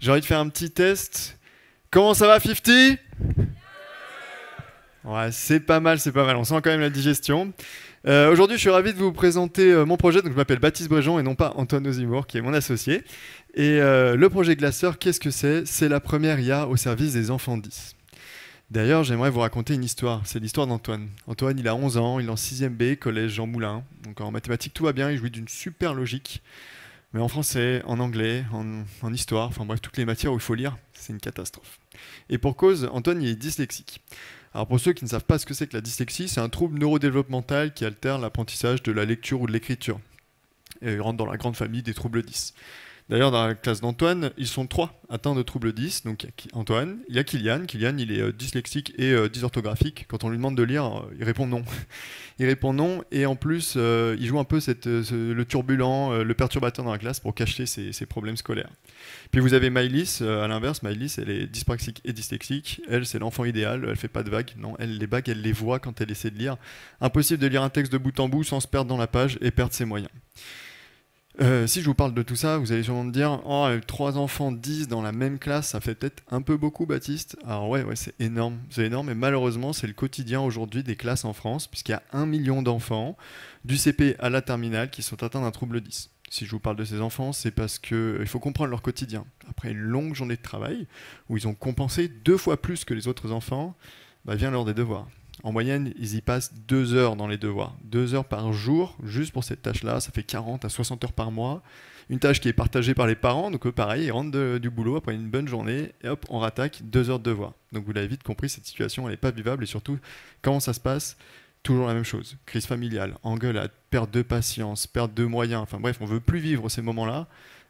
J'ai envie de faire un petit test. Comment ça va, 50? Ouais, c'est pas mal, c'est pas mal. On sent quand même la digestion. Aujourd'hui, je suis ravi de vous présenter mon projet. Donc, je m'appelle Baptiste Bréjean et non pas Antoine Ozimour, qui est mon associé. Et le projet Glaceur, qu'est-ce que c'est? C'est la première IA au service des enfants 10. D'ailleurs, j'aimerais vous raconter une histoire. C'est l'histoire d'Antoine. Antoine, il a 11 ans, il est en 6e B, collège Jean Moulin. Donc en mathématiques, tout va bien, il jouit d'une super logique. Mais en français, en anglais, en histoire, enfin bref, toutes les matières où il faut lire, c'est une catastrophe. Et pour cause, Antoine, il est dyslexique. Alors pour ceux qui ne savent pas ce que c'est que la dyslexie, c'est un trouble neurodéveloppemental qui altère l'apprentissage de la lecture ou de l'écriture. Et il rentre dans la grande famille des troubles 10. D'ailleurs, dans la classe d'Antoine, ils sont 3 atteints de trouble 10. Donc, il y a Antoine, il y a Kylian. Kylian, il est dyslexique et dysorthographique. Quand on lui demande de lire, il répond non. Il répond non. Et en plus, il joue un peu le turbulent, le perturbateur dans la classe pour cacher ses problèmes scolaires. Puis vous avez Maëlys, à l'inverse. Maëlys, elle est dyspraxique et dyslexique. Elle, c'est l'enfant idéal. Elle fait pas de vagues. Non, elle, les vagues, elle les voit quand elle essaie de lire. Impossible de lire un texte de bout en bout sans se perdre dans la page et perdre ses moyens. Si je vous parle de tout ça, vous allez sûrement me dire oh, 3 enfants 10 dans la même classe, ça fait peut-être un peu beaucoup, Baptiste. Alors ouais, c'est énorme, et malheureusement, c'est le quotidien aujourd'hui des classes en France, puisqu'il y a 1 million d'enfants, du CP à la terminale, qui sont atteints d'un trouble 10. Si je vous parle de ces enfants, c'est parce qu'il faut comprendre leur quotidien. Après une longue journée de travail, où ils ont compensé 2 fois plus que les autres enfants, vient l'heure des devoirs. En moyenne, ils y passent 2 heures dans les devoirs. 2 heures par jour, juste pour cette tâche-là. Ça fait 40 à 60 heures par mois. Une tâche qui est partagée par les parents. Donc, pareil, ils rentrent du boulot après une bonne journée. Et hop, on rattaque 2 heures de devoirs. Donc, vous l'avez vite compris, cette situation, elle n'est pas vivable. Et surtout, comment ça se passe? Toujours la même chose. Crise familiale, engueulade, perte de patience, perte de moyens. Enfin bref, on ne veut plus vivre ces moments-là.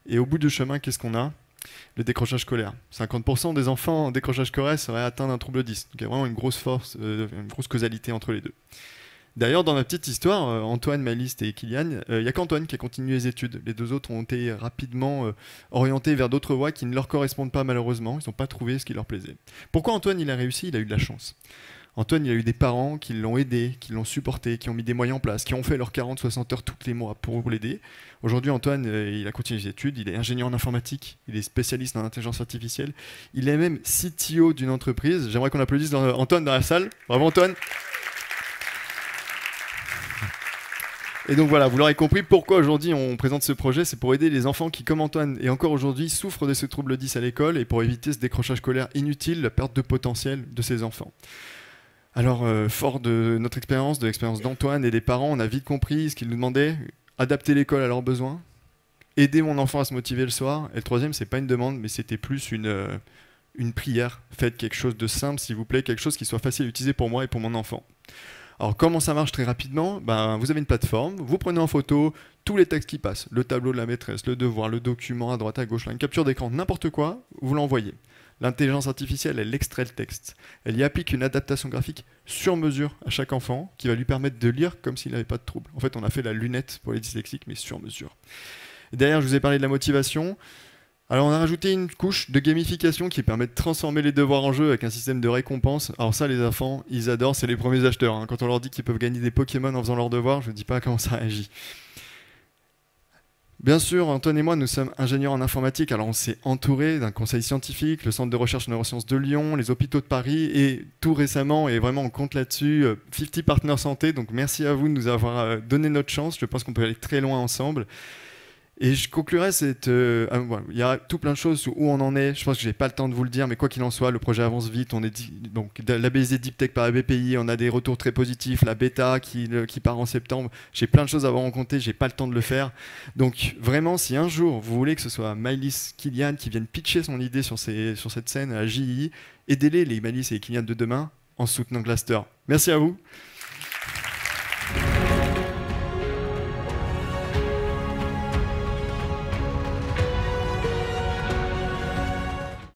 Et au bout du chemin, qu'est-ce qu'on a? Le décrochage scolaire. 50% des enfants en décrochage scolaire seraient atteints d'un trouble 10. Donc il y a vraiment une grosse une grosse causalité entre les deux. D'ailleurs, dans ma petite histoire, Antoine, Maëlys et Kylian, il n'y a qu'Antoine qui a continué les études. Les 2 autres ont été rapidement orientés vers d'autres voies qui ne leur correspondent pas malheureusement. Ils n'ont pas trouvé ce qui leur plaisait. Pourquoi Antoine il a réussi? Il a eu de la chance. Antoine, il a eu des parents qui l'ont aidé, qui l'ont supporté, qui ont mis des moyens en place, qui ont fait leurs 40-60 heures tous les mois pour l'aider. Aujourd'hui, Antoine, il a continué ses études, il est ingénieur en informatique, il est spécialiste en intelligence artificielle, il est même CTO d'une entreprise. J'aimerais qu'on applaudisse Antoine dans la salle. Bravo Antoine. Et donc voilà, vous l'aurez compris, pourquoi aujourd'hui on présente ce projet, c'est pour aider les enfants qui, comme Antoine, et encore aujourd'hui, souffrent de ce trouble 10 à l'école et pour éviter ce décrochage scolaire inutile, la perte de potentiel de ces enfants. Alors, fort de notre expérience, de l'expérience d'Antoine et des parents, on a vite compris ce qu'ils nous demandaient, adapter l'école à leurs besoins, aider mon enfant à se motiver le soir. Et le troisième, c'est pas une demande, mais c'était plus une prière. Faites quelque chose de simple, s'il vous plaît, quelque chose qui soit facile à utiliser pour moi et pour mon enfant. Alors, comment ça marche très rapidement? Vous avez une plateforme, vous prenez en photo tous les textes qui passent, le tableau de la maîtresse, le devoir, le document à droite, à gauche, là, une capture d'écran, n'importe quoi, vous l'envoyez. L'intelligence artificielle, elle extrait le texte. Elle y applique une adaptation graphique sur mesure à chaque enfant qui va lui permettre de lire comme s'il n'avait pas de trouble. En fait, on a fait la lunette pour les dyslexiques, mais sur mesure. Et derrière, je vous ai parlé de la motivation. Alors, on a rajouté une couche de gamification qui permet de transformer les devoirs en jeu avec un système de récompense. Alors ça, les enfants, ils adorent, c'est les premiers acheteurs. Hein. Quand on leur dit qu'ils peuvent gagner des Pokémon en faisant leurs devoirs, je ne dis pas comment ça réagit. Bien sûr, Antoine et moi, nous sommes ingénieurs en informatique, alors on s'est entouré d'un conseil scientifique, le Centre de recherche neurosciences de Lyon, les hôpitaux de Paris, et tout récemment, et vraiment on compte là-dessus, 50 Partners Santé, donc merci à vous de nous avoir donné notre chance, je pense qu'on peut aller très loin ensemble. Et je conclurai voilà, il y a tout plein de choses où on en est. Je pense que j'ai pas le temps de vous le dire, mais quoi qu'il en soit, le projet avance vite. On est donc labellisé Deep Tech par la BPI. On a des retours très positifs. La bêta qui part en septembre. J'ai plein de choses à vous raconter. J'ai pas le temps de le faire. Donc vraiment, si un jour vous voulez que ce soit Maëlys, Kylian qui viennent pitcher son idée sur cette scène à JI, aidez-les Maëlys et Kylian de demain en soutenant Glaceur. Merci à vous.